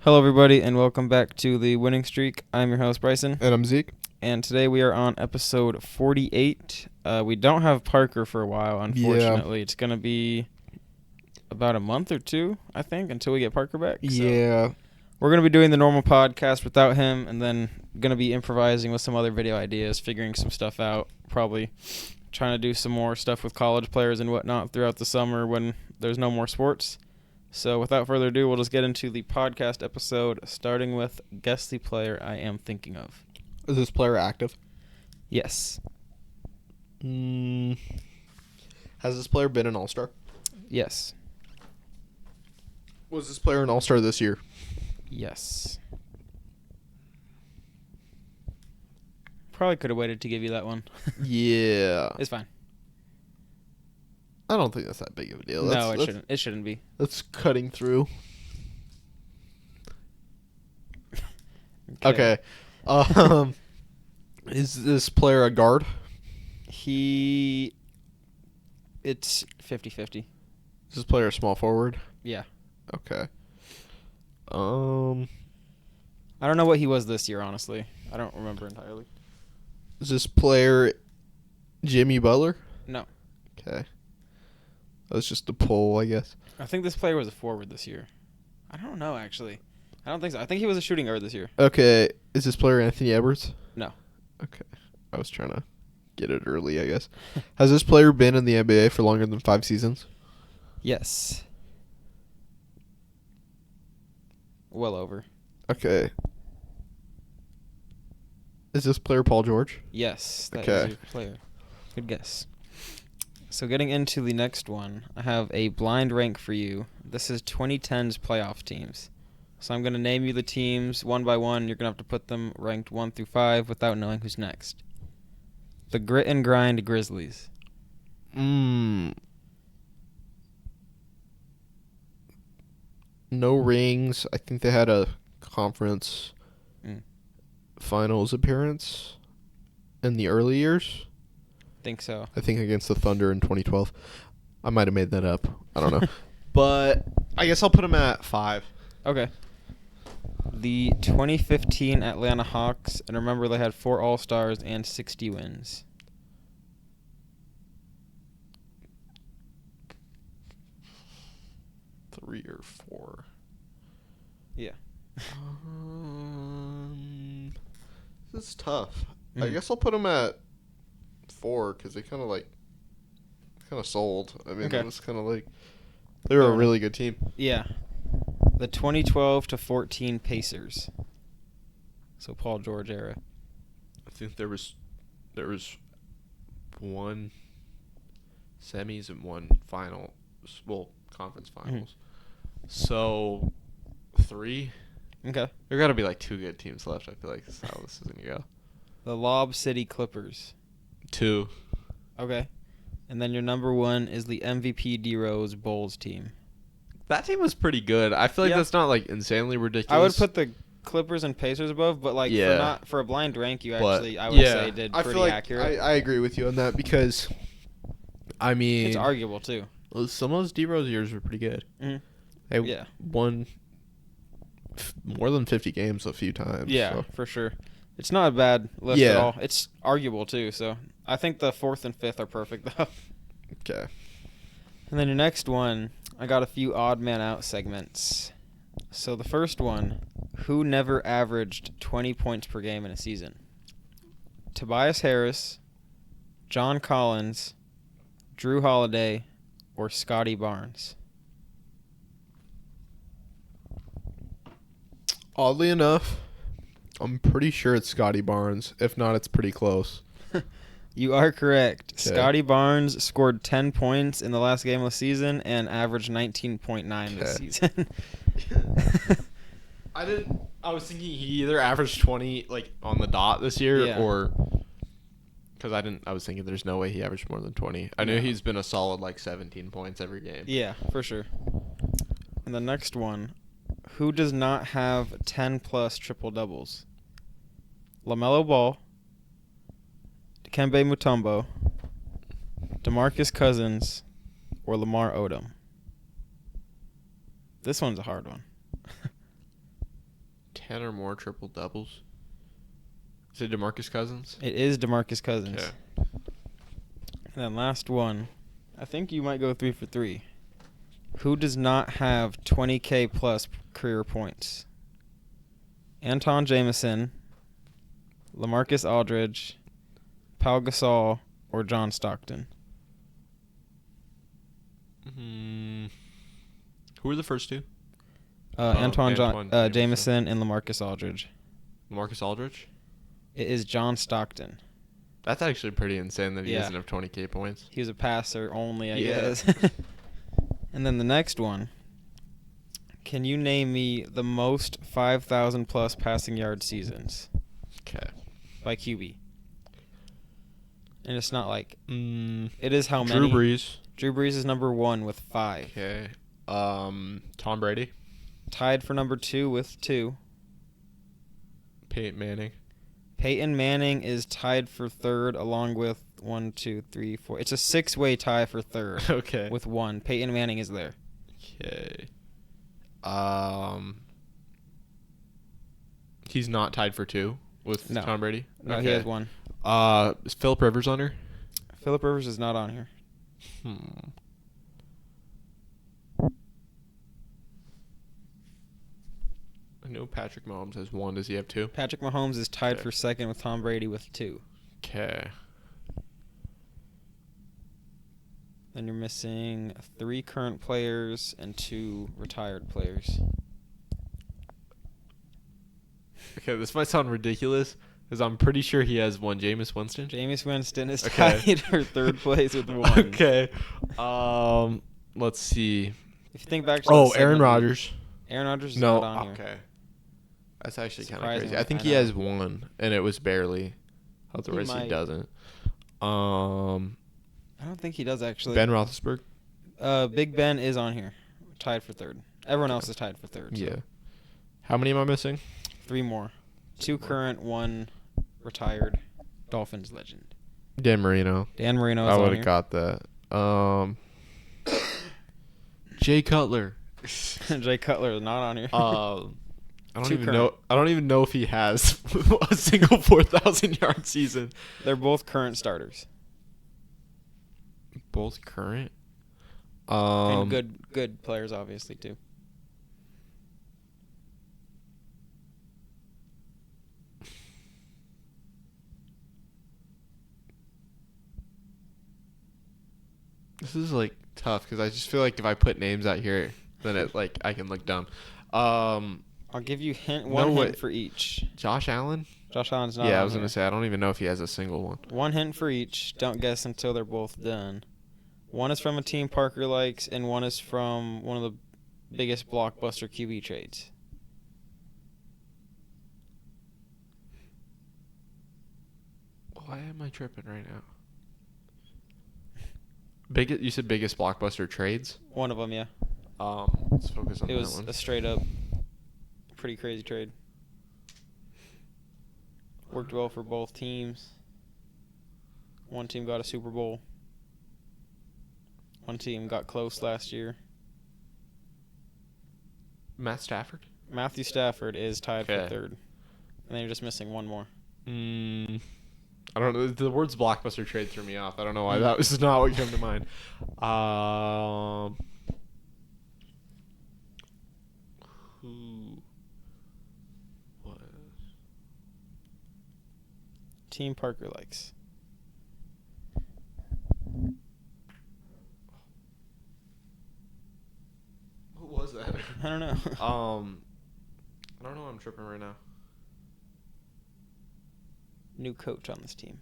Hello, everybody, and welcome back to the Winning Streak. I'm your host, Bryson, And I'm Zeke. and today we are on episode 48. We don't have Parker for a while, unfortunately. It's going to be about a month or two, I think, until we get Parker back. So Yeah. we're going to be doing the normal podcast without him, and then going to be improvising with some other video ideas, figuring some stuff out, probably trying to do some more stuff with college players and whatnot throughout the summer when there's no more sports. So without further ado, we'll just get into the podcast episode, starting with Guess the Player I Am Thinking of. Is this player active? Yes. Has this player been an All-Star? Yes. Was this player an All-Star this year? Yes. Probably could have waited to give you that one. Yeah. It's fine. I don't think that's that big of a deal. No, it shouldn't. It shouldn't be. That's cutting through. Okay. Is this player a guard? It's 50-50. Is this player a small forward? Yeah. Okay. I don't know what he was this year, honestly. I don't remember entirely. Is this player Jimmy Butler? No. Okay. That's just a poll, I guess. I think this player was a forward this year. I don't know, actually. I don't think so. I think he was a shooting guard this year. Okay. Is this player Anthony Edwards? No. Okay. I was trying to get it early, I guess. Has this player been in the NBA for longer than 5 seasons? Yes. Well over. Okay. Is this player Paul George? Yes, that is Okay. your player. Good guess. So getting into the next one, I have a blind rank for you. This is 2010's playoff teams. So I'm going to name you the teams one by one. You're going to have to put them ranked 1 through 5 without knowing who's next. The Grit and Grind Grizzlies. No rings. I think they had a conference finals appearance in the early years. Think so. I think against the Thunder in 2012. I might have made that up. I don't know. But I guess I'll put them at 5. Okay. The 2015 Atlanta Hawks, and remember they had 4 All-Stars and 60 wins. Three or 4. Yeah. This is tough. I guess I'll put them at 4 because they kind of sold. I mean, Okay. it was kind of like they were a really good team. Yeah. The 2012 to 14 Pacers. So Paul George era. I think there was one semis and one final, conference finals. So 3. Okay. There got to be like 2 good teams left. I feel like that's how this is gonna go. The Lob City Clippers. 2. Okay. And then your number 1 is the MVP D-Rose Bulls team. That team was pretty good. I feel like that's not like insanely ridiculous. I would put the Clippers and Pacers above, but like for a blind rank, you actually I would say did pretty feel like accurate. I agree with you on that because I mean It's arguable too. Some of those D-Rose years were pretty good. Mhm. They won more than 50 games a few times. Yeah, so. for sure. It's not a bad list at all. It's arguable too, so I think the 4th and 5th are perfect though. Okay. And then your next one, I got a few odd man out segments. So the first one, who never averaged 20 points per game in a season? Tobias Harris, John Collins, Drew Holiday, or Scotty Barnes? Oddly enough, I'm pretty sure it's Scotty Barnes. If not, it's pretty close. You are correct. Okay. Scotty Barnes scored 10 points in the last game of the season and averaged 19.9 this season. I was thinking he either averaged 20 like on the dot this year or because I was thinking there's no way he averaged more than 20. I knew he's been a solid like 17 points every game. Yeah, for sure. And the next one, who does not have 10-plus triple-doubles? LaMelo Ball, Dikembe Mutombo, DeMarcus Cousins, or Lamar Odom? This one's a hard one. 10 or more triple doubles. Is it DeMarcus Cousins? It is DeMarcus Cousins. Okay. And then last one. I think you might go 3 for 3. Who does not have 20K plus career points? Anton Jameson, LaMarcus Aldridge, Pau Gasol, or John Stockton? Who were the first two? Antoine Jameson and LaMarcus Aldridge. LaMarcus Aldridge? It is John Stockton. That's actually pretty insane that he doesn't have 20K points. He was a passer only, I guess. And then the next one. Can you name me the most 5,000 plus passing yard seasons? Okay. By QB. And it's not like it is how many. Drew Brees. Drew Brees is number 1 with 5. Okay. Tom Brady. Tied for number 2 with 2. Peyton Manning. Peyton Manning is tied for 3rd along with 1, 2, 3, 4. It's a 6-way tie for 3rd. Okay. With 1. Peyton Manning is there. Okay. He's not tied for 2 with Tom Brady? No, okay. He has 1. Is Phillip Rivers on here? Phillip Rivers is not on here. I know Patrick Mahomes has 1. Does he have 2? Patrick Mahomes is tied for 2nd with Tom Brady with 2. Okay. Then you're missing 3 current players and 2 retired players. Okay, this might sound ridiculous because I'm pretty sure he has 1. Jameis Winston. Jameis Winston is tied for 3rd place with 1. Okay. Let's see. If you think back to Aaron Rodgers. Aaron Rodgers is not on here. Okay. That's actually kind of Surprising. crazy. I think he has 1, and it was barely. Otherwise, he doesn't. I don't think he does, actually. Ben Roethlisberger? Big Ben is on here. Tied for 3rd. Everyone else is tied for 3rd. So. Yeah. How many am I missing? 3 more. 2 current, 1 retired. Dolphins legend. Dan Marino. Dan Marino is I on would here. have got that. Jay Cutler. Jay Cutler is not on here. I don't even know if he has a single 4,000-yard season. They're both current starters. Both current? And good players, obviously, too. This is like tough because I just feel like if I put names out here, then it I can look dumb. I'll give you one hint for each. Josh Allen? Josh Allen's not. Yeah, I was gonna say I don't even know if he has a single one. 1 hint for each. Don't guess until they're both done. 1 is from a team Parker likes, and 1 is from one of the biggest blockbuster QB trades. Why am I tripping right now? You said biggest blockbuster trades? One of them, yeah. Let's focus on that one. It was a straight up, pretty crazy trade. Worked well for both teams. One team got a Super Bowl. One team got close last year. Matt Stafford? Matthew Stafford is tied for 3rd. And then you're just missing 1 more. I don't know. The words blockbuster trade threw me off. I don't know why. That was not what came to mind. Who was? Team Parker likes. Who was that? I don't know. I don't know. I'm tripping right now. New coach on this team.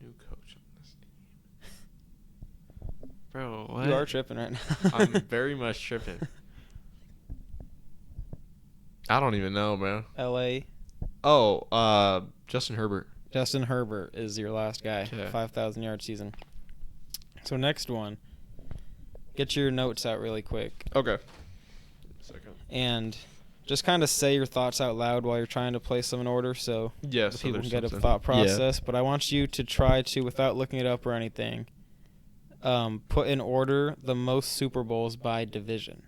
New coach on this team. Bro, what? You are tripping right now. I'm very much tripping. I don't even know, bro. L.A. Oh, Justin Herbert. Justin Herbert is your last guy. Okay. 5,000-yard season. So next one. Get your notes out really quick. Okay. Second. And just kind of say your thoughts out loud while you're trying to place them in order so people can get a thought process. Yeah. But I want you to try to, without looking it up or anything, put in order the most Super Bowls by division.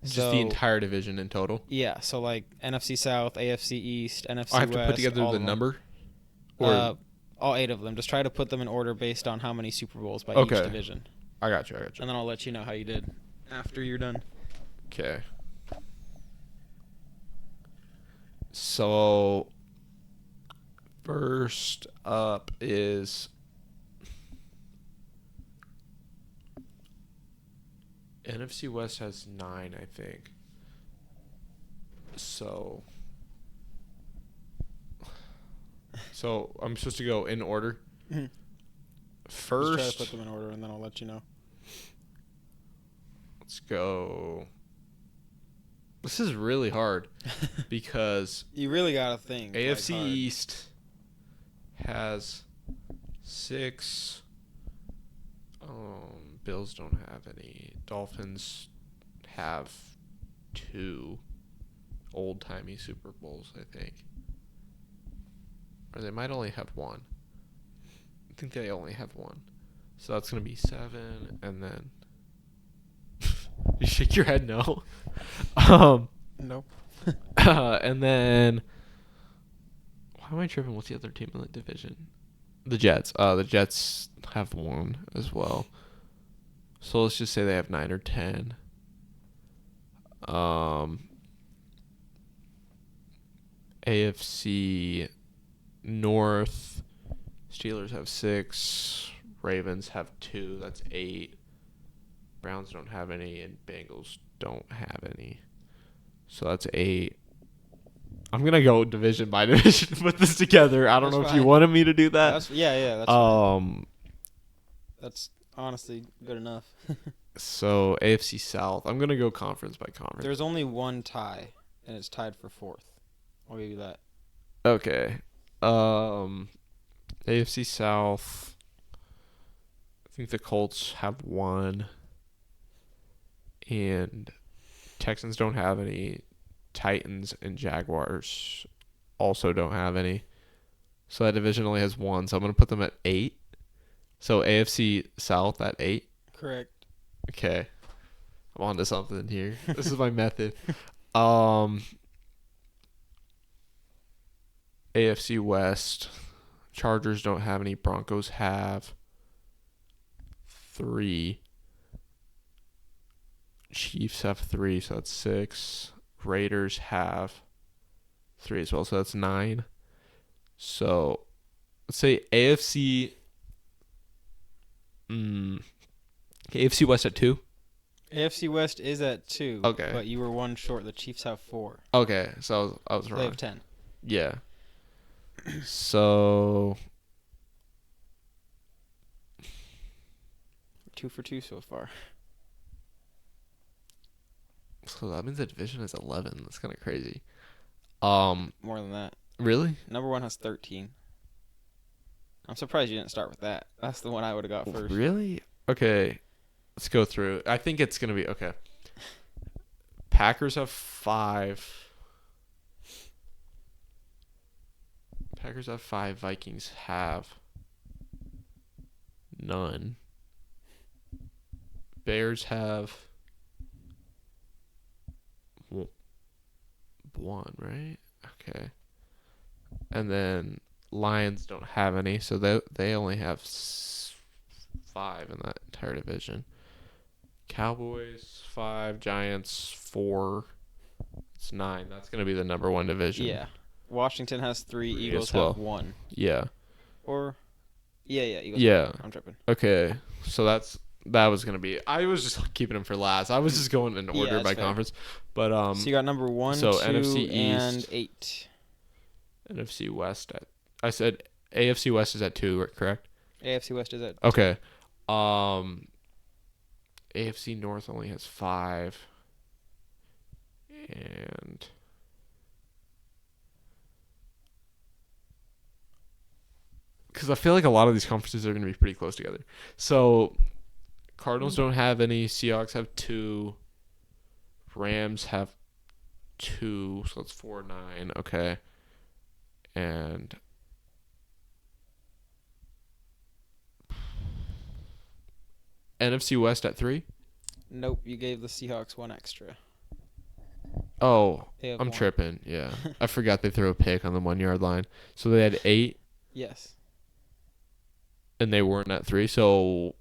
Just the entire division in total? Yeah, so like NFC South, AFC East, NFC West. I have to put together the number? Or all 8 of them. Just try to put them in order based on how many Super Bowls by each division. I got you. And then I'll let you know how you did after you're done. Okay. So, first up is NFC West has 9, I think. So I'm supposed to go in order. Mm-hmm. First, just try to put them in order, and then I'll let you know. Let's go. This is really hard because you really got to think. AFC East has 6. Bills don't have any. Dolphins have 2 old-timey Super Bowls, I think. Or they might only have 1. I think they only have 1. So that's going to be 7, and then... You shake your head no. Nope. And then... Why am I tripping? What's the other team in the division? The Jets. The Jets have 1 as well. So let's just say they have 9 or 10. AFC North, Steelers have 6. Ravens have 2. That's 8. Browns don't have any, and Bengals don't have any. So that's 8. I'm going to go division by division to put this together. I don't know if you wanted me to do that. That's fine. That's honestly good enough. So AFC South. I'm going to go conference by conference. There's only 1 tie, and it's tied for 4th. I'll give you that. Okay. AFC South. I think the Colts have 1. And Texans don't have any. Titans and Jaguars also don't have any. So that division only has 1. So I'm going to put them at 8. So AFC South at 8. Correct. Okay. I'm on to something here. This is my method. AFC West. Chargers don't have any. Broncos have 3. Chiefs have 3, so that's 6. Raiders have 3 as well, so that's 9. So let's say AFC West at 2. AFC West is at 2. Okay. But you were 1 short. The Chiefs have 4. Okay, so I was wrong. They have 10. Yeah. So 2 for 2 so far. So that means the division is 11. That's kind of crazy. More than that. Really? Number 1 has 13. I'm surprised you didn't start with that. That's the one I would have got first. Really? Okay. Let's go through. I think it's going to be okay. Packers have 5. Packers have 5. Vikings have none. Bears have 1, right? Okay. And then Lions don't have any, so they only have 5 in that entire division. Cowboys 5, Giants 4. It's 9. That's going to be the number 1 division. Yeah. Washington has 3. Eagles well. have 1. Yeah. Or Eagles. Yeah. I'm tripping. Okay. So that was going to be. I was just keeping them for last. I was just going in order by fair. Conference. But so you got number 1, so 2, NFC and East, 8. NFC West I said AFC West is at 2, correct? AFC West is at 2. Okay. AFC North only has 5. And because I feel like a lot of these conferences are going to be pretty close together. So Cardinals don't have any. Seahawks have 2. Rams have 2. So that's 4, 9. Okay. And NFC West at 3? Nope, you gave the Seahawks 1 extra. Oh, They have I'm one. tripping. Yeah. I forgot they threw a pick on the 1 yard line. So they had 8 Yes. and they weren't at 3. So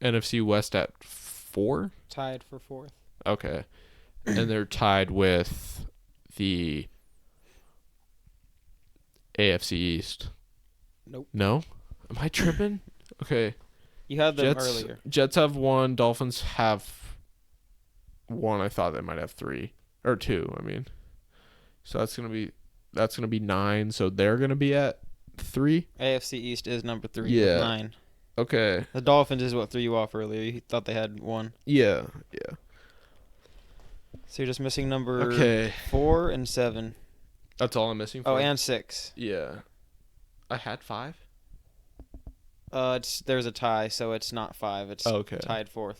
NFC West at 4? Tied for 4th. Okay. And they're tied with the AFC East. Nope. No? Am I tripping? Okay. You had them earlier. Jets have 1. Dolphins have 1. I thought they might have 3 or 2. I mean, so that's gonna be 9. So they're gonna be at 3. AFC East is number 3 Yeah. with 9. Okay. The Dolphins is what threw you off earlier. You thought they had 1. Yeah. So you're just missing number Okay. 4 and 7. That's all I'm missing. For Oh, and 6. yeah. I had 5. There's a tie, so it's not 5. It's Okay. tied 4th.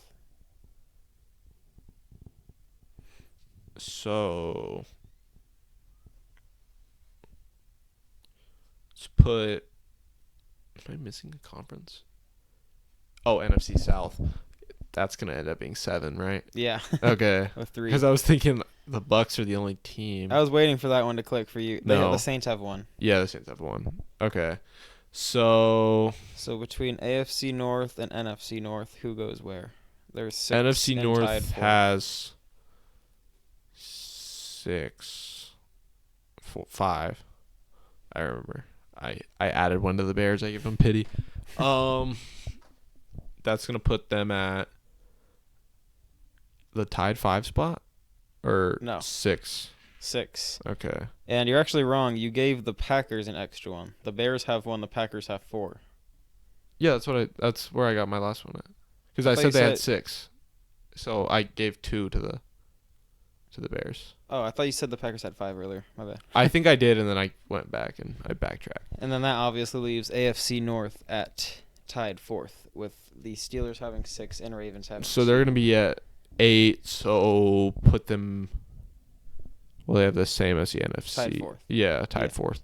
So let's put. Am I missing a conference? Oh, NFC South. That's gonna end up being 7, right? Yeah. Okay. With 3. Because I was thinking the Bucks are the only team. I was waiting for that one to click for you. No. The Saints have 1. Yeah, the Saints have 1. Okay. So So between AFC North and NFC North, who goes where? There's 6. NFC and North tied 4th. has 6, 5. I remember. I added 1 to the Bears. I give them pity. That's gonna put them at the tied 5 spot, or No. 6. 6. Okay. And you're actually wrong. You gave the Packers an extra 1. The Bears have 1. The Packers have 4. Yeah, that's where I got my last one at. Because I thought said you they had said- 6, so I gave 2 to the Bears. Oh, I thought you said the Packers had 5 earlier. My bad. I think I did, and then I went back and I backtracked. And then that obviously leaves AFC North at tied 4th, with the Steelers having 6 and Ravens having So 2. they're gonna be at 8. So put them. Well, they have the same as the NFC. Tied 4th. Yeah, tied Yeah. 4th.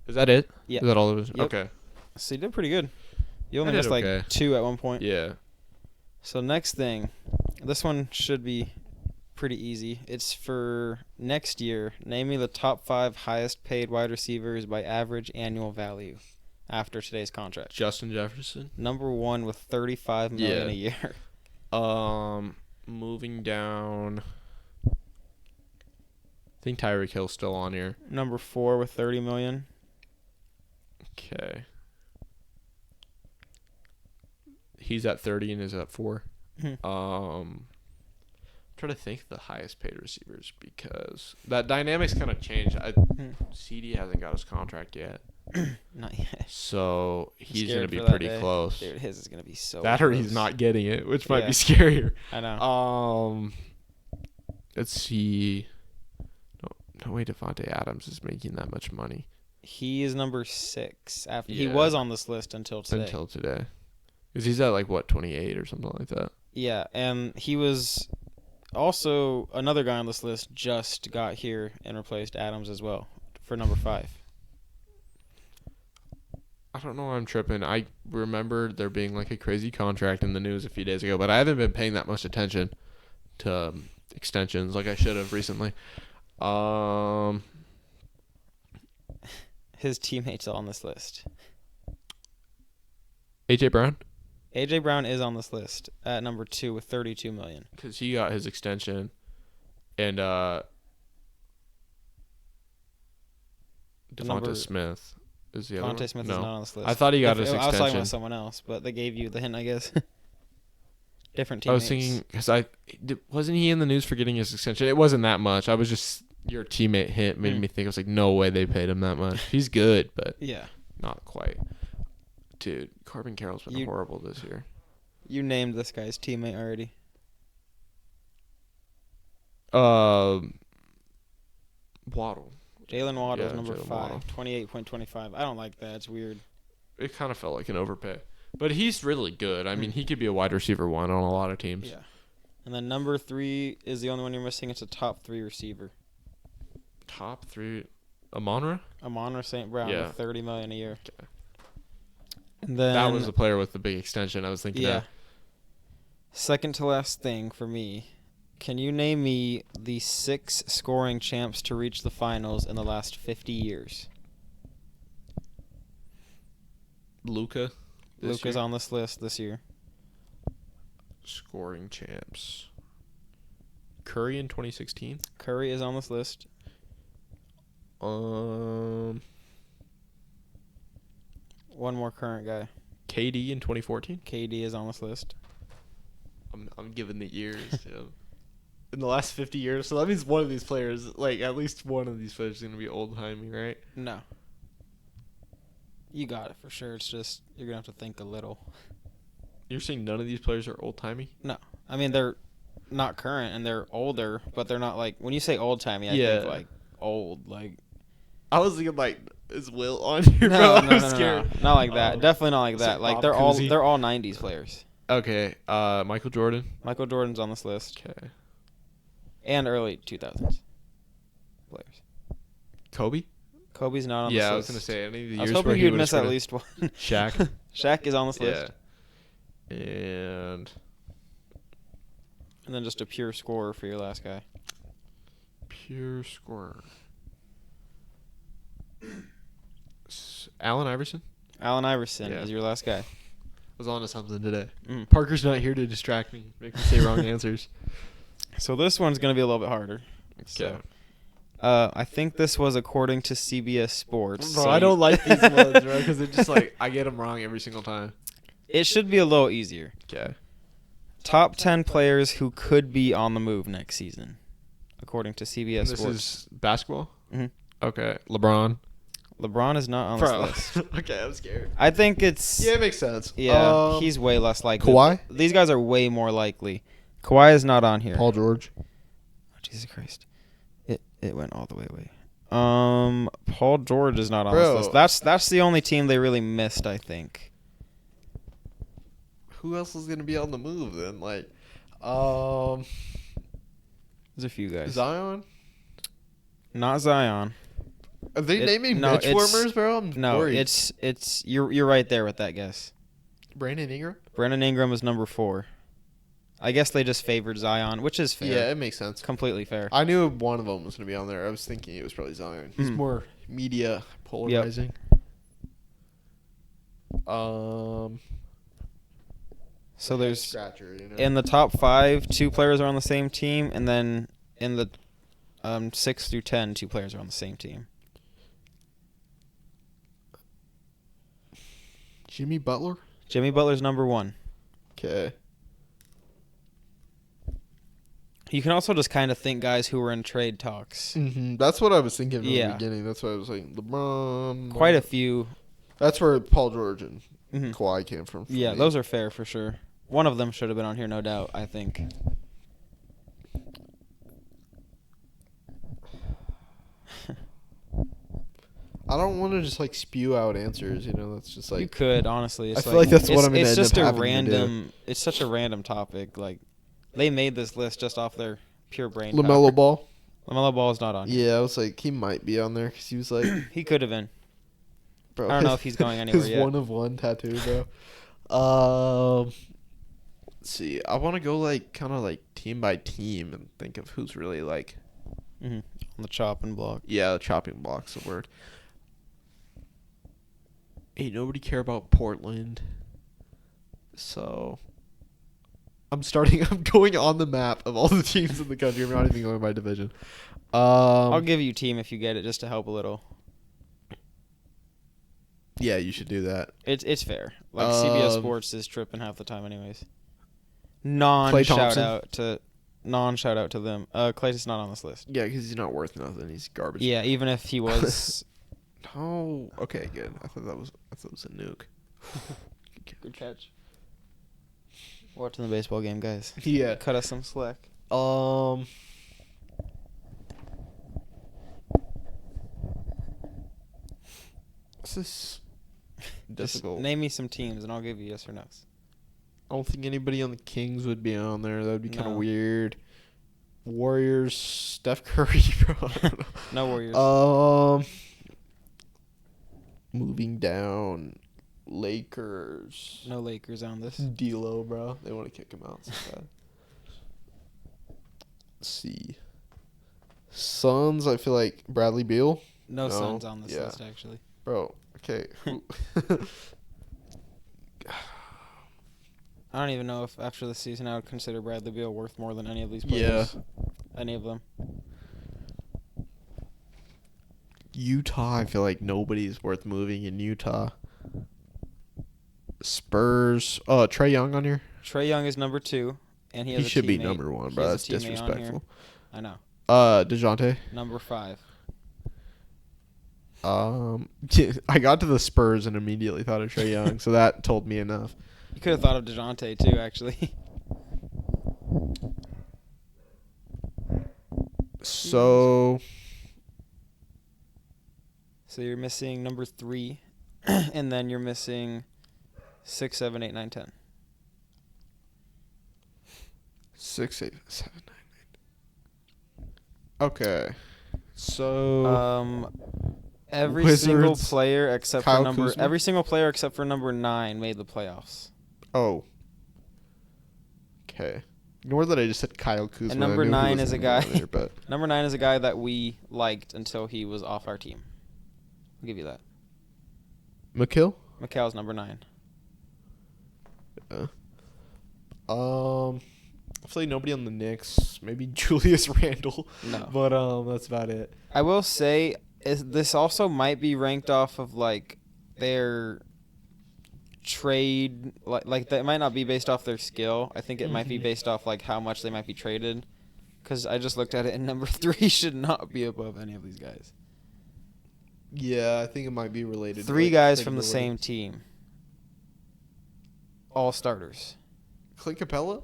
Is that it? Yeah. Is that all it was? Yep. Okay. So you did pretty good. You only I did missed like okay. 2 at one point. Yeah. So next thing, this one should be pretty easy. It's for next year. Name me the top 5 highest paid wide receivers by average annual value after today's contract. Justin Jefferson. Number 1 with $35 million a year. Moving down. I think Tyreek Hill's still on here. Number 4 with $30 million. Okay. He's at 30 and is at 4. Mhm. I'm trying to think of the highest paid receivers because that dynamic's kind of changed. CD hasn't got his contract yet, Not yet. so he's Scared gonna be for that pretty day. close. Dude, his is gonna be so. That or he's close. not getting it, which might Yeah. be scarier. I know. Let's see. No way Devontae Adams is making that much money He is number 6. After he Yeah. was on this list until today. until today. Because he's at like, what, 28 or something like that. Yeah, and he was also another guy on this list just got here and replaced Adams as well for number 5. I don't know why I'm tripping. I remember there being like a crazy contract in the news a few days ago, but I haven't been paying that much attention to extensions like I should have recently. His teammates are on this list. AJ Brown, AJ Brown is on this list at number 2 with $32 million. because he got his extension, and Devonta Number- Smith is the other one. Devontae Smith No. is not on this list. I thought he got his I was talking extension. about someone else, but they gave you the hint, I guess. Different I was teammates. thinking because wasn't he in the news for getting his extension? It wasn't that much. I was just your teammate hint made me think. I was like, no way they paid him that much. He's good, but Yeah. not quite. Dude, Corbin Carroll's been horrible this year. You named this guy's teammate already. Waddle. Jalen Waddle is Yeah, number Jalen 5, Waddle. 28.25. I don't like that. It's weird. It kind of felt like an overpay, but he's really good. I mean, he could be a wide receiver 1 on a lot of teams. Yeah. And then number 3 is the only one you're missing. It's a top 3 receiver. Top 3, Amon-Ra? Amon-Ra St. Brown Yeah. with $30 million a year. Okay. And then That was the player with the big extension I was thinking yeah. of. Second to last thing for me Can you name me the 6 scoring champs to reach the finals in the last 50 years? Luka. Luka's on this list this year. Scoring champs. Curry in 2016. Curry is on this list. Um, One more current guy. KD in 2014. KD is on this list. I'm giving the years. Yeah. In the last 50 years, so that means one of these players, like at least one of these players, is gonna be old timey, right? No. You got it for sure. It's just you're gonna have to think a little. You're saying none of these players are old timey? No, I mean they're not current and they're older, but they're not like when you say old timey, I think like old, like. I was thinking like, is Will on here? No, bro? no, I'm no, scared. no, not like that. Definitely not like It's that. like Like Bob Cousy. they're all '90s players. Okay, Michael Jordan. Michael Jordan's on this list. Okay. And early 2000s players. Kobe? Kobe's not on this list. Yeah, I was gonna say any of the years. I was hoping where he you'd would've miss at scored a- least one. Shaq. Shaq is on this list. Yeah. And And then just a pure scorer for your last guy. pure scorer. Allen Iverson. Allen Iverson Yeah. is your last guy. Was on to something today. Mm. Parker's not here to distract me, make me say wrong answers. So this one's going to be a little bit harder. Okay. I think this was according to CBS Sports. Bro, so I don't like these ones, bro, because it's just like I get them wrong every single time. It should be a little easier. Okay. Top 10 players who could be on the move next season, according to CBS This Sports. is basketball? Mhm. Okay. LeBron. LeBron is not on Bro. this list. Okay, I'm scared. I think it's... Yeah, it makes sense. Yeah, he's way less likely. Kawhi? These guys are way more likely. Kawhi is not on here. Paul George. Oh, Jesus Christ. It went all the way away. Paul George is not on this list. That's the only team they really missed, I think. Who else is gonna be on the move then? Like, There's a few guys. Zion. Not Zion. Are they naming no, bench warmers, bro? I'm No, worried. it's you're right there with that guess. Brandon Ingram. Brandon Ingram is number 4. I guess they just favored Zion, which is fair. Yeah, it makes sense. Completely fair. I knew one of them was gonna be on there. I was thinking it was probably Zion. He's Mhm. more media polarizing. So there's scratcher, you know? in the top 5, 2 players are on the same team, and then in the 6 through 10, 2 players are on the same team. Jimmy Butler. Jimmy Butler's number 1. Okay. You can also just kind of think guys who were in trade talks. Mm-hmm. That's what I was thinking from Yeah. the beginning. That's why I was like LeBron. Quite a few. That's where Paul George and Mhm. Kawhi came from. for Yeah, me. those are fair for sure. One of them should have been on here, no doubt, I think. I don't want to just like spew out answers. You know, that's just You like could, honestly. It's I feel like that's what I'm gonna it's end just up a having to do. random. It's such a random topic. Like, they made this list just off their pure brain LaMelo power. Ball. LaMelo Ball is not on here. Yeah, I was like, he might be on there because he was like, He could have been. bro. I don't know if he's going anywhere his yet. 1 of 1 tattoo, bro. Let's see. I want to go like kind of like team by team and think of who's really like. On the chopping block. Yeah, chopping block's the word. Ain't nobody care about Portland. So I'm going on the map of all the teams in the country. I'm not even going by division. I'll give you team if you get it, just to help a little. Yeah, you should do that. It's fair. Like, CBS Sports is tripping half the time anyways. Non Klay shout Thompson. out to them. Clay's not on this list. Yeah, because he's not worth nothing. He's garbage. Yeah, even if he was. Oh, okay, good. I thought it was a nuke. Good catch. Watching the baseball game, guys. Yeah. Cut us some slack. This is Just difficult. name me some teams, and I'll give you yes or no's. I don't think anybody on the Kings would be on there. That would be kind of No. weird. Warriors, Steph Curry, bro. I don't know. No Warriors. Moving down, Lakers. No Lakers on this. D'Lo, bro. They want to kick him out so Let's see. Suns, I feel like Bradley Beal. No No, Suns on this yeah. list, actually. Bro, okay. I don't even know if after the season I would consider Bradley Beal worth more than any of these Yeah. players. Any of them. Utah, I feel like nobody's worth moving in Utah. Spurs. Oh, Trae Young on here? Trae Young is number 2, and he has He a should be teammate. number 1, He bro. has That's a teammate on here. disrespectful. I know. DeJounte. Number 5. I got to the Spurs and immediately thought of Trae Young, so that told me enough. You could have thought of DeJounte too, actually. So you're missing number 3, and then you're missing 6, 7, 8, 9, 10. 6, 8, 7, 9, 8. Okay. So Every Wizards, single player except Kyle for number Kuzma? every single player except for number 9 made the playoffs. Oh. Okay. Ignore that I just said Kyle Kuzma. And number I knew he 9 wasn't is a gonna be guy. on there, but Number 9 is a guy that we liked until he was off our team. I'll give you that. McHale? Mikhal's number 9. Hopefully nobody on the Knicks. Maybe Julius Randle. No. But that's about it. I will say this also might be ranked off of like their trade, like that might not be based off their skill. I think it might be based off like how much they might be traded. Because I just looked at it, and number 3 should not be above any of these guys. Yeah, I think it might be related. 3 to, guys from the same team. All starters. Clint Capella?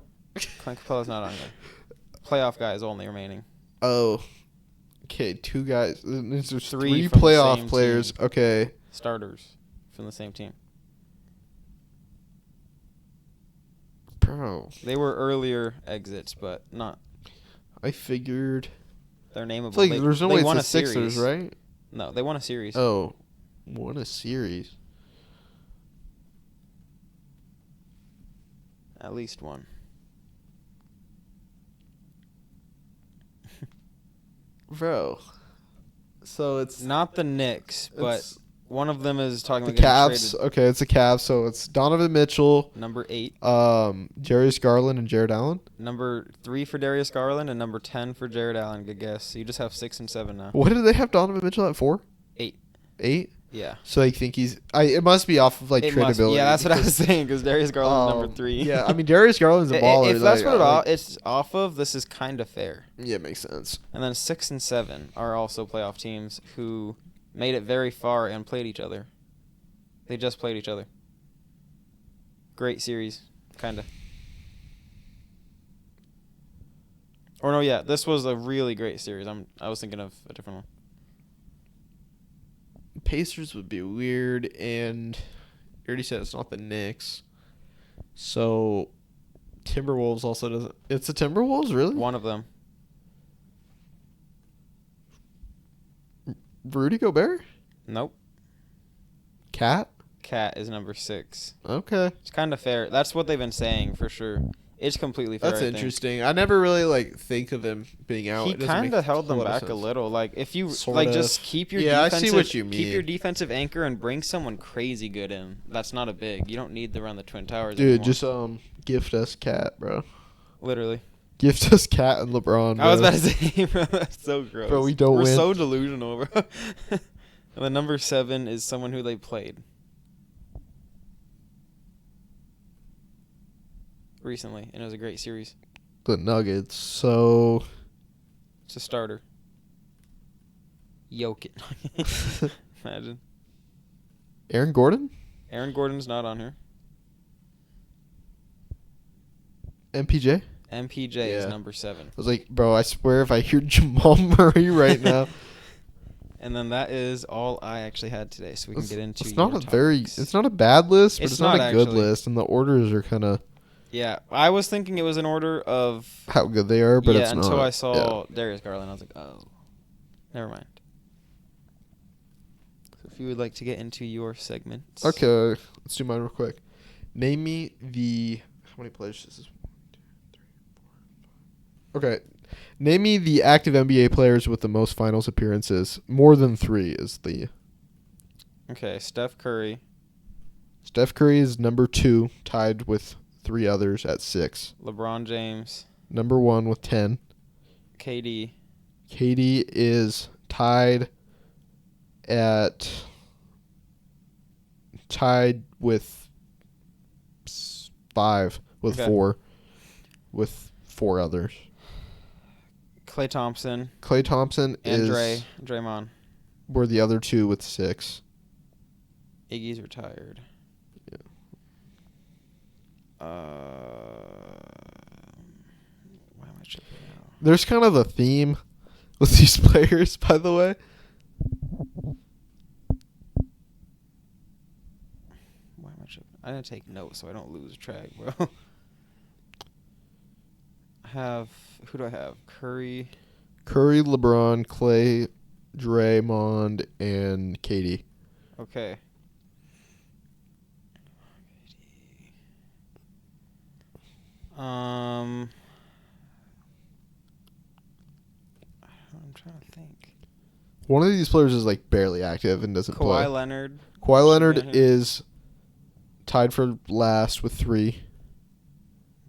Clint Capella's not on here. Playoff guys only remaining. Oh. Okay, 2 guys. There's 3 from the playoff same players. team. Okay. Starters from the same team. Bro. They were earlier exits, but not. I figured. They're nameable. I feel like They- there's no they way won it's the a Sixers, series. right? No, they won a series. Oh. Won a series. At least one. Bro. So it's Not the Knicks, but it's one of them is talking the about getting Cavs. traded. Okay, it's the Cavs. So it's Donovan Mitchell, Number 8. Jarius Garland, and Jared Allen. Number 3 for Darius Garland, and number 10 for Jared Allen. Good guess. So you just have 6 and 7 now. What did they have Donovan Mitchell at 4? 8. 8? Yeah. So I think he's. It must be off of like It must, tradability. yeah, that's what I because- was saying, because Darius Garland's number 3. Yeah, I mean Darius Garland's a baller. If that's like, what it's off of, this is kind of fair. Yeah, it makes sense. And then 6 and 7 are also playoff teams who made it very far and played each other. They just played each other. Great series, kind of. Or no, yeah, this was a really great series. I was thinking of a different one. Pacers would be weird, and you already said it's not the Knicks. So Timberwolves also doesn't. It's the Timberwolves, really? One of them. Rudy Gobert? Nope. Cat? Cat is number 6. Okay. It's kind of fair. That's what they've been saying for sure. It's completely fair. That's I think. interesting. I never really think of him being out. He It doesn't kind make of held them whole lot of back a sense. little. Like if you Sort just of. keep your Yeah, I defensive, see what you keep your mean. defensive anchor and bring someone crazy good in. That's not a big. You don't need to run the Twin Towers. Dude, anymore. just gift us Cat, bro. Literally. Gift us Cat and LeBron. Bro. I was about to say, bro, that's so gross. Bro, we don't We're win. so delusional, bro. And the number 7 is someone who they played recently, and it was a great series. The Nuggets. So It's a starter. Jokic. Imagine. Aaron Gordon, Aaron Gordon's not on here. MPJ. MPJ Yeah. is number 7. I was like, bro, I swear if I hear Jamal Murray right now. And then that is all I actually had today, so we can get into It's not your a very. topics. It's not a bad list, but It's it's not not a good actually. list, and the orders are kind of Yeah, I was thinking it was in order of how good they are, but yeah it's not. until I saw Yeah. Darius Garland. I was like, oh, never mind. So if you would like to get into your segments. Okay, let's do mine real quick. Name me the how many players this is. 1, 2, 3, 4, 5. Okay, Name me the active NBA players with the most finals appearances. More than 3 is the. Okay, Steph Curry. Steph Curry is number 2, tied with 3 others at 6. LeBron James. Number 1 with 10. KD. KD is tied with 5 with Okay. 4 with 4 others. Klay Thompson. Klay Thompson And is Draymond. were the other 2 with 6. Iggy's retired. Yeah. Why am I tripping now? There's kind of a theme with these players, by the way. Why am I tripping? I didn't take notes so I don't lose track, bro. Who do I have? Curry. Curry, LeBron, Klay, Draymond, and KD. Okay. I'm trying to think. One of these players is like barely active and doesn't play. Kawhi Leonard. Kawhi Should Leonard be in here. is tied for last with 3.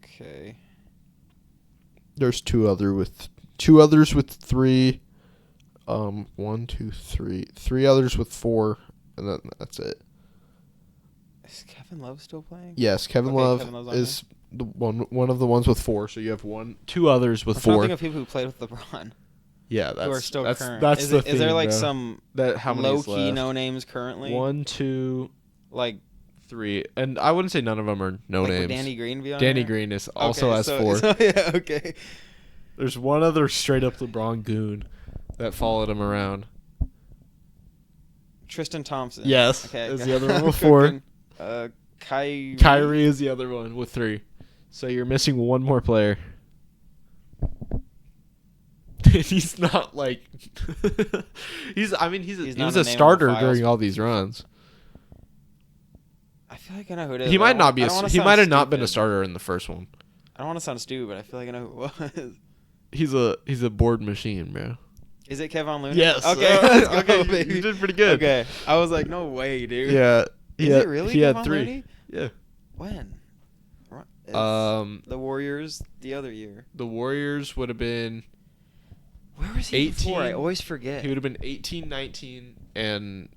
Okay. There's 2 others with 3. 1, 2, 3. 3 others with 4, and then that's it. Is Kevin Love still playing? Yes, Kevin Okay, Love Kevin Love's on is the one of the ones with 4. So you have 2 others with I'm trying to 4. think of people who played with LeBron Yeah, who are still current. That's is the it, thing. Is there like bro. some how many low is key left? no names currently? 1, 2, Like 3, and I wouldn't say none of them are no would names. Danny Green be on Danny there? Green is also Okay, has so, 4. So, yeah, okay. There's one other straight up LeBron goon that followed him around. Tristan Thompson. Yes, Okay. is the other one with 4. Kyrie. Kyrie is the other one with 3. So you're missing one more player. He's not like he He's was not a a name on the starter files. during all these runs. I feel like I know who it is. He but I might don't not wanna- be I don't wanna he sound might have not been a stupid. starter in the first one. I don't want to sound stupid, but I feel like I know who it was. He's a board machine, bro. Is it Kevon Looney? Yes. Okay, let's go, Okay, baby. you did pretty good. Okay. I was like, no way, dude. Yeah. Is it really He had Kevon 3. Looney? Yeah. When? It's the Warriors the other year. The Warriors would have been Where was he before? I 18. always forget. He would have been 18, 19, and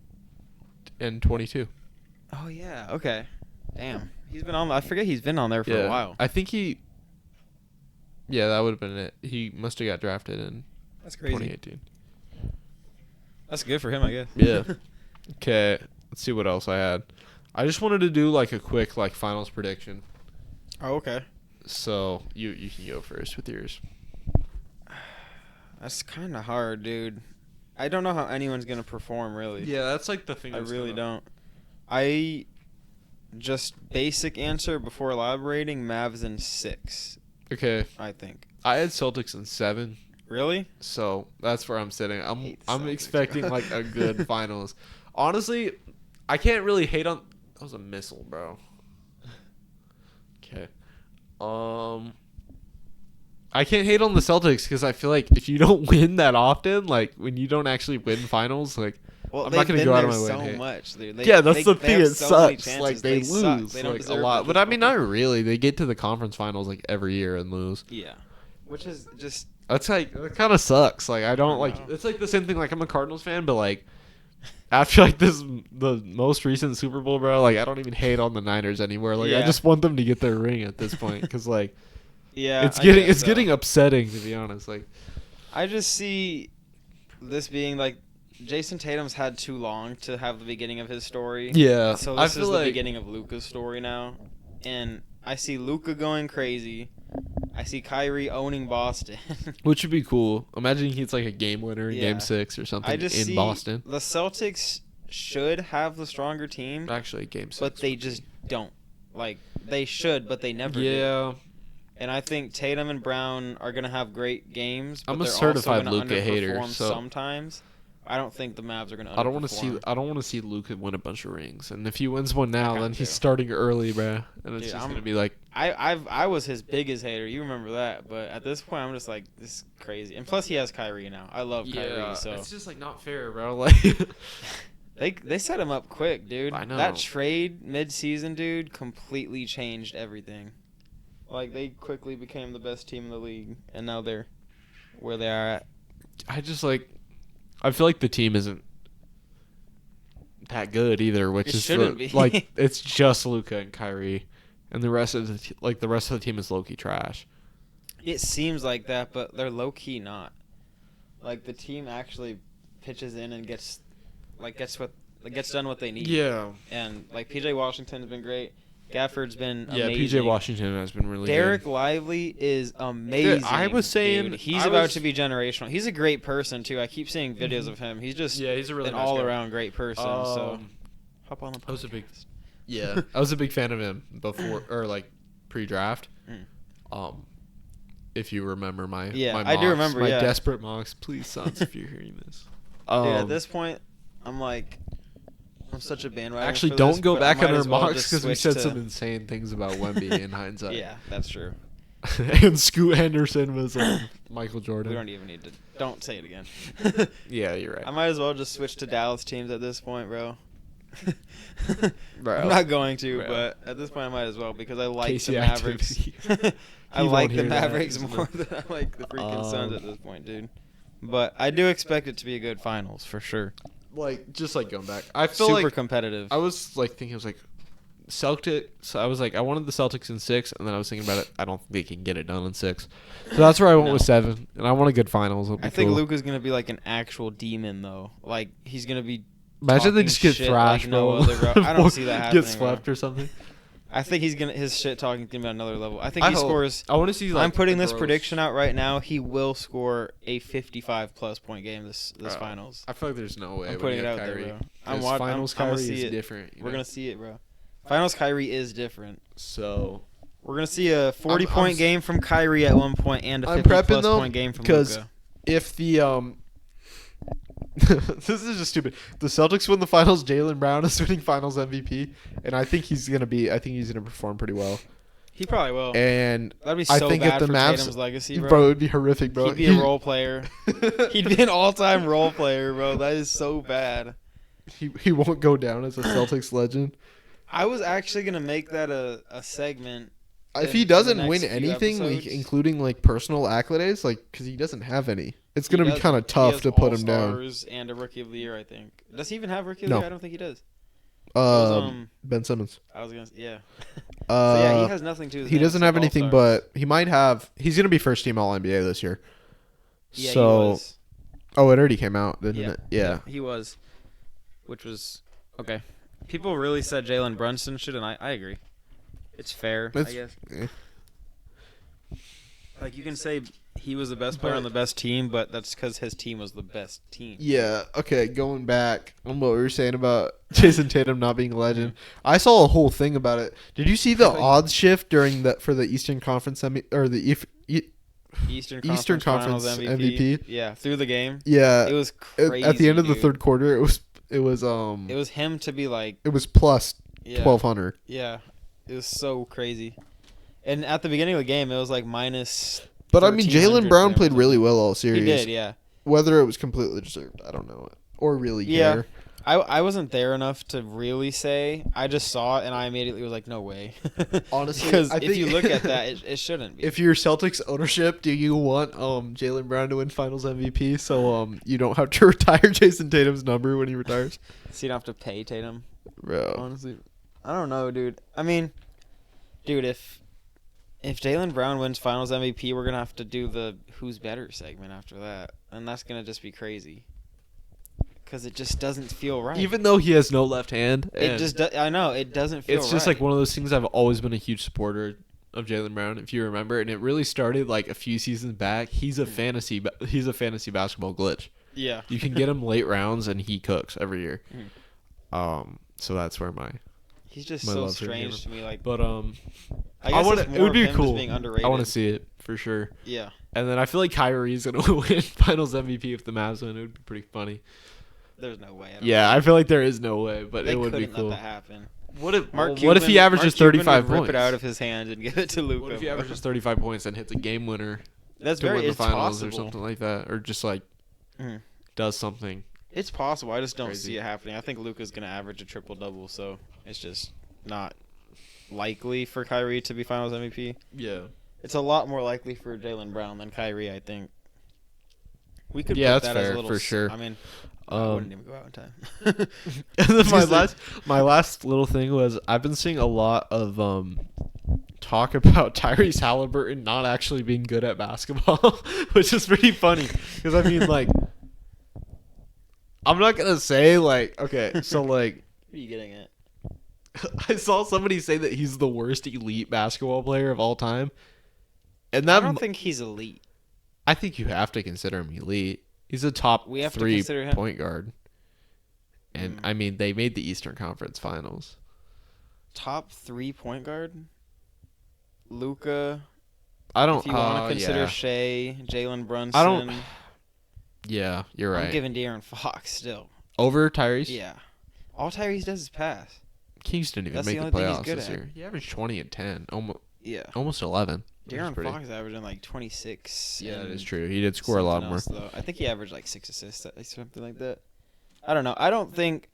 22. Oh yeah. Okay. Damn. He's been on. I forget he's been on there for a while. I think he. Yeah, that would have been it. He must have got drafted in That's crazy. 2018. That's good for him, I guess. Yeah. Okay. Let's see what else I had. I just wanted to do like a quick like finals prediction. Oh, okay. So you can go first with yours. That's kind of hard, dude. I don't know how anyone's gonna perform, really. Yeah, that's like the thing. I really don't. I just basic answer before elaborating. Mavs in 6, Okay. I think. I had Celtics in 7, Really? so that's where I'm sitting. Hate I'm Celtics, expecting bro. like a good finals. Honestly, I can't really hate on. That was a missile, bro. Okay. I can't hate on the Celtics because I feel like if you don't win that often, like when you don't actually win finals, like Well, I'm they've not gonna been go out there of my way so and hate. much, dude. Yeah, that's the thing. have It so many sucks. chances. Like they suck. lose They don't like a deserve to lot. be But I mean, fucking- not really. They get to the conference finals like every year and lose. Yeah. Which is just. That's like that kind of sucks. Like I don't I like. know. It's like the same thing. Like I'm a Cardinals fan, but like after like the most recent Super Bowl, bro. Like I don't even hate on the Niners anymore. Like I Yeah. just want them to get their ring at this point because like Yeah. it's I getting guess it's so. getting upsetting to be honest. Like I just see this being like Jason Tatum's had too long to have the beginning of his story. yeah, So I this feel is the like beginning of Luka's story now, and I see Luka going crazy. I see Kyrie owning Boston. which would be cool. Imagine he hits like a game winner in Yeah. Game 6 or something I just in see Boston. the Celtics should have the stronger team, Actually, Game 6. but they just don't. Like they should, but they never do. yeah. And I think Tatum and Brown are gonna have great games. But I'm a they're certified also gonna Luka hater, underperform so- sometimes. I don't think the Mavs are gonna. I don't want to see. underperform. I don't want to see Luka win a bunch of rings. And if he wins one now, kinda then he's do. starting early, bruh. And it's Dude, just I'm- gonna be like I was his biggest hater. You remember that? But at this point, I'm just like, this is crazy. And plus, he has Kyrie now. I love Kyrie. So it's just like not fair, bro. Like they set him up quick, dude. I know. That trade mid-season, dude, completely changed everything. Like they quickly became the best team in the league, and now they're where they are at. I feel like the team isn't that good either, which It is shouldn't be. like it's just Luka and Kyrie, and the rest of the rest of the team is low key trash. It seems like that, but they're low key not. Like the team actually pitches in and gets done what they need. Yeah, And like PJ Washington's been great. Gafford's been yeah. amazing. PJ Washington has been really Derek good. Lively is amazing. Dude, I was saying dude. He's about to be generational. He's a great person too. I keep seeing videos of him. He's just he's a really an nice all guy. around great person. So Um, hop on the I was a big, podcast. yeah, I was a big fan of him before or like pre-draft. Mm. If you remember my Yeah, my I do mocks, remember, my yeah. desperate mocks, please, sons, if you're hearing this. Dude, at this point, I'm like, I'm such a bandwagon. Actually, for don't this, go but I back might on our as well mocks just because we switch said to- some insane things about Wemby in hindsight. Yeah, that's true. And Scoot Henderson was Michael We Jordan. don't even need to. Don't say it again. Yeah, you're right. I might as well just switch to Dallas teams at this point, bro. Bro. I'm not going to, Bro. but at this point I might as well because I like Casey the Mavericks. activity. I He like won't the hear that. Mavericks more than I like the freaking Suns at this point, dude. But I do expect it to be a good finals for sure. Like just like going back, I feel Super like competitive. I was like thinking, I was like Celtics. I was like, I wanted the Celtics in 6, and then I was thinking about it. I don't think they can get it done in 6, so that's where I went No. with 7. And I want a good finals. It'll be I think cool. Luka's gonna be like an actual demon though. Like he's gonna be. Imagine they talking just get shit thrashed, like no bro. other, bro. I don't see that happening. Get swept or something. I think he's gonna his shit talking to him at another level. I think I he hope. scores. I want to see. Like, I'm putting a this gross- prediction out right now. He will score a 55 plus point game this Bro, finals. I feel like there's no way. I'm when putting you it have out there, Kyrie. bro. 'Cause finals I'm Kyrie gonna see is it. different. We're gonna see it, bro. Finals Kyrie is different. So We're gonna see a 40 I'm point s- game from Kyrie at one point and a I'm 50 prepping, plus though, point game from 'cause Luka. if the this is just stupid. The Celtics win the finals. Jaylen Brown is winning Finals MVP, and I think he's gonna perform pretty well. He probably will. And That'd be I so think if bad the for Mavs- Tatum's legacy, bro. bro, it'd be horrific, bro. He'd be a role player. He'd be an all-time role player, bro. That is so bad. he won't go down as a Celtics legend. I was actually gonna make that a segment. If in he the doesn't next win few anything, like episodes. including like personal accolades, like because he doesn't have any, it's He gonna be does- kind of he tough has to put him down. All-Stars and a Rookie of the Year, I think. Does he even have Rookie of No. the Year? I don't think he does. was, Ben Simmons. I was gonna, yeah. So yeah, he has nothing to. His He name doesn't except have anything, All-Stars. but he might have. He's gonna be first team All NBA this year. Yeah, So, he was. oh, it already came out, didn't Yeah. it? Yeah. He was, which was okay. People really said Jalen Brunson should, and I agree. It's fair, I It's- guess. eh. Like you can say he was the best player on the best team, but that's because his team was the best team. Yeah. Okay. Going back on what we were saying about Jason Tatum not being a legend, I saw a whole thing about it. Did you see the odds shift during for the Eastern Conference Eastern Conference Finals MVP? Yeah, through the game. Yeah. It was at crazy. the end of the dude. third quarter, it was It was him to be like plus yeah, 1,200. Yeah, it was so crazy. And at the beginning of the game, it was like minus. But I mean, 1,300 Jalen Brown for played him. really well all series. He did, yeah. Whether it was completely deserved, I don't know, or really Yeah. care. I wasn't there enough to really say. I just saw it and I immediately was like, no way. Honestly, because I if think- you look at that, it shouldn't be. If you're Celtics ownership, do you want Jalen Brown to win Finals MVP so you don't have to retire Jason Tatum's number when he retires? So you don't have to pay Tatum. Bro, Honestly, I don't know, dude. I mean, dude, if Jalen Brown wins Finals MVP, we're gonna have to do the Who's Better segment after that, and that's gonna just be crazy. Because it just doesn't feel right. even though he has no left hand, it and just I know it doesn't feel. it's just right. like one of those things. I've always been a huge supporter of Jalen Brown, if you remember, and it really started like a few seasons back. He's a fantasy basketball glitch. Yeah. You can get him late rounds, and he cooks every year. Mhm. So that's where my He's just my so love for him. strange to me. Like, But I guess wanna- it's it more would be of him just cool. being underrated. I want to see it for sure. Yeah. And then I feel like Kyrie's gonna win Finals MVP if the Mavs win. It would be pretty funny. There's no way. Yeah, I feel like there is no way, but They it would be couldn't cool. let that happen. What if Mark what Cuban, if he averages Mark Cuban 35 would points? rip it out of his hands and give it to Luka. What if he bro. averages 35 points and hits a game winner That's to win very the it's finals possible. or something like that, or just like Mhm. does something? It's possible. I just don't Crazy. see it happening. I think Luka's gonna average a triple double, so it's just not likely for Kyrie to be Finals MVP. Yeah. It's a lot more likely for Jaylen Brown than Kyrie, I think. We could Yeah, put that's that as fair, a little. for sure. I mean, I wouldn't even go out in time. And then Just my last little thing was I've been seeing a lot of talk about Tyrese Halliburton not actually being good at basketball, which is pretty funny because I mean like I'm not gonna say like okay, so like What are you getting at? I saw somebody say that he's the worst elite basketball player of all time, and I that don't think he's elite. I think you have to consider him elite. He's a top We have to 3 consider him- point guard, and I mean they made the Eastern Conference Finals. Top 3 point guard? Luka. I don't. If you want to consider yeah. Shea, Jalen Brunson. I don't. Yeah, you're right. I'm giving De'Aaron Fox still. Over Tyrese? Yeah. All Tyrese does is pass. Kings didn't even That's make the the only thing he's playoffs good this at. year. He averaged 20 and 10, Yeah. almost 11. which is De'Aaron pretty- Fox averaging like 26. Yeah, that and is true. He did score a lot something more. else, though. I think he averaged like 6 assists, something like that. I don't know. I don't think.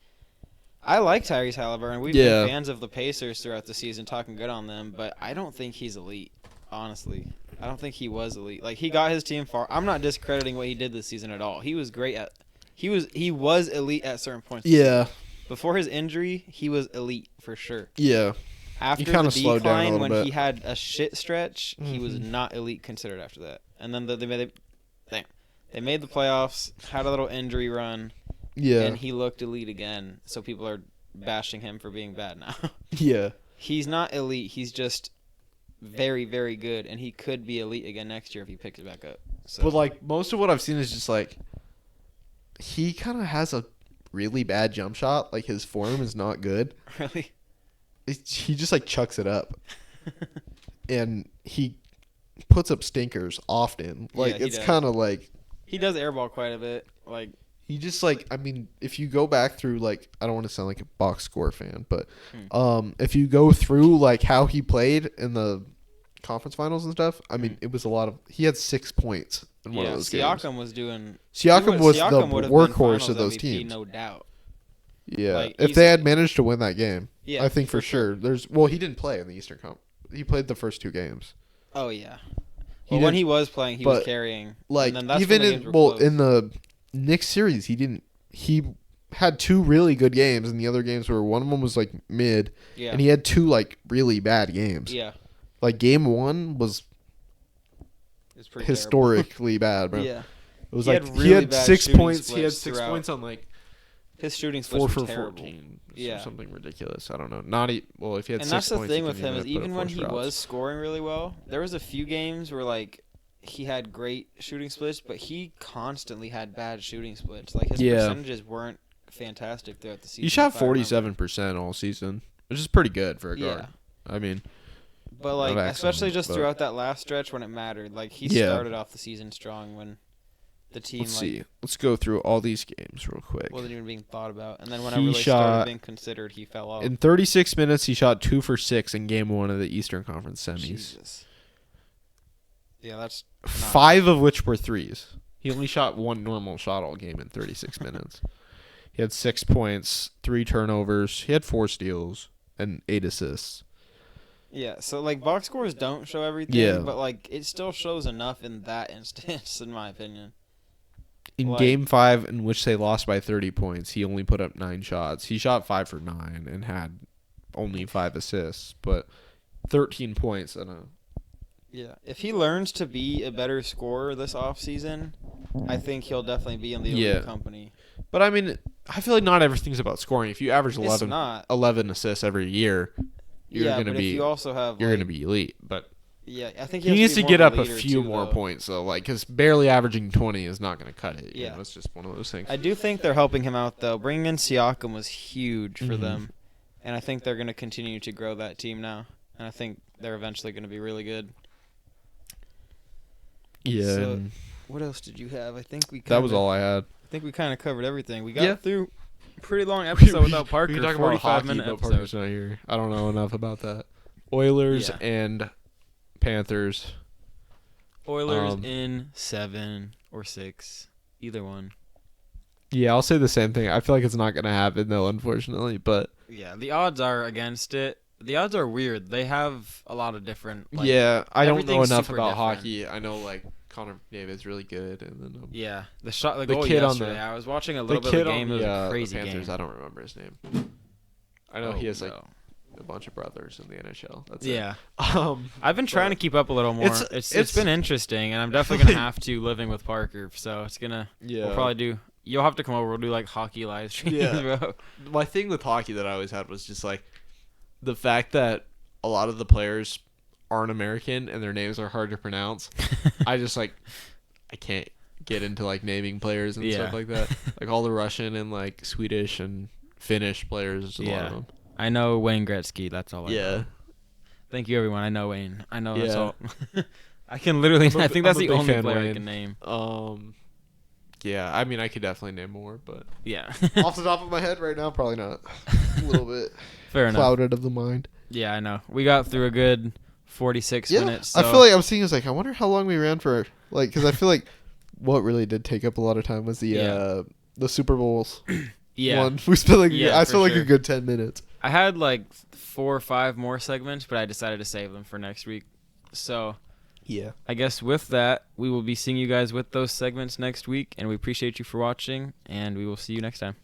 I like Tyrese Halliburton. We've Yeah. been fans of the Pacers throughout the season, talking good on them, but I don't think he's elite. Honestly, I don't think he was elite. Like he got his team far. I'm not discrediting what he did this season at all. He was great at. He was elite at certain points. Yeah, Before his injury, he was elite for sure. yeah. After kinda the slowed down a decline, little when bit. he had a shit stretch, he was Mhm. not elite considered after that. And then they made the playoffs, had a little injury run, Yeah, and he looked elite again. So people are bashing him for being bad now. yeah. He's not elite. He's just very, very good, and he could be elite again next year if he picks it back up. So But like most of what I've seen is just like he kind of has a really bad jump shot. Like his form is not good. really, He just like chucks it up, and he puts up stinkers often. Like Yeah, he it's does. kind of like. he does airball quite a bit. Like He just like I mean, if you go back through like I don't want to sound like a box score fan, but if you go through like how he played in the conference finals and stuff, I mean, it was a lot of he had 6 points in one of those Siakam games. was doing. Siakam was Siakam the would have been workhorse finals of those MVP, teams. no doubt. Yeah, like, if he's- they had managed to win that game, Yeah, I think for for sure. sure. There's well, he didn't play in the Eastern Conference. He played the first 2 games. Oh yeah. He Well, when did- he was playing, he was but, carrying. Like and then that's even when the in games were well close. in the Knicks series, he didn't. He had 2 really good games, and the other games were one of them was like mid, yeah, and he had 2 like really bad games. yeah, Like game 1 was it's pretty historically bad, bro. terrible. Yeah, It was He like had he really had bad 6 shooting points. He had splits 6 throughout. points on like his shooting splits 4 were for terrible. 14. Yeah. Something ridiculous. I don't know. Not well if he had And 6 that's the points. thing he with couldn't him is have put up even when 4 he shots. was scoring really well, there was a few games where like he had great shooting splits, but he constantly had bad shooting splits. Like his Yeah. percentages weren't fantastic throughout the season. He shot if I remember. 47% all season, which is pretty good for a guard. Yeah, I mean, but like Not especially excellent, just but- throughout that last stretch when it mattered. Like he Yeah. started off the season strong when the team let's like see. Let's go through all these games real quick. wasn't even being thought about, and then when He I really shot- started being considered, he fell off. In 36 minutes, he shot 2 for 6 in game 1 of the Eastern Conference semis. Jesus. Yeah, that's 5 of which were threes. He only shot 1 normal shot all game in 36 minutes. He had 6 points, 3 turnovers. He had 4 steals and 8 assists. yeah. So like box scores don't show everything, Yeah. but like it still shows enough in that instance, in my opinion. In Like- game 5, in which they lost by 30 points, he only put up 9 shots. He shot 5 for 9 and had only 5 assists, but 13 points and a. Yeah, if he learns to be a better scorer this offseason, I think he'll definitely be in the elite Yeah. company. But I mean, I feel like not everything's about scoring. If you average It's 11, not. 11 assists every year, you're Yeah, gonna but be if you also have you're like, gonna be elite. But yeah, I think he has needs be to more get of up a leader few too, more though. points though, like because barely averaging 20 is not going to cut it. Yeah. It's just one of those things. I do think they're helping him out though. Bringing in Siakam was huge for Mhm. them, and I think they're going to continue to grow that team now. And I think they're eventually going to be really good. Yeah, So, and What else did you have? I think we that was all I had. I think we kind of covered everything. We got Yeah. through Pretty long episode without Parker. We can talk 45 about hockey, minute but episode. Parker's not here. I don't know enough about that. Oilers Yeah. and Panthers. Oilers in 7 or 6, either one. Yeah, I'll say the same thing. I feel like it's not going to happen, though, unfortunately. But Yeah, the odds are against it. The odds are weird. They have a lot of different. Like, yeah, I don't know everything's enough super about different. hockey. I know, like, Connor McDavid's really good. And then Yeah, the The goal kid on yesterday. the- I was watching a the little bit of kid the on game. It was a the crazy Panthers, game. I don't remember his name. I know he has, like, a bunch of brothers in the NHL. That's yeah. it. I've been trying to keep up a little more. It's- It's been interesting, and I'm definitely gonna have to living with Parker. So it's gonna. Yeah. We'll probably do. You'll have to come over. We'll do like hockey live streams, Yeah. bro. My thing with hockey that I always had was just, like, the fact that a lot of the players aren't American and their names are hard to pronounce. I just, like, I can't get into, like, naming players and Yeah. stuff like that. Like, all the Russian and, like, Swedish and Finnish players, there's a lot Yeah. of them. I know Wayne Gretzky. That's all. I Yeah. know. Thank you, everyone. I know Wayne. I know that's Yeah. all. I can literally. I think that's I'm a the big only fan, player I Wayne. can name. Yeah, I mean, I could definitely name more, but Yeah. off the top of my head right now, probably not. A little bit Fair enough. clouded of the mind. Yeah, I know. We got through a good 46 Yeah, minutes. I So feel like I'm seeing. Like, I wonder how long we ran for. Like, because I feel like what really did take up a lot of time was the Super Bowls. yeah. One. We spent like Yeah, I for spent like sure. a good 10 minutes. I had like 4 or 5 more segments, but I decided to save them for next week. So Yeah. I guess with that, we will be seeing you guys with those segments next week, and we appreciate you for watching, and we will see you next time.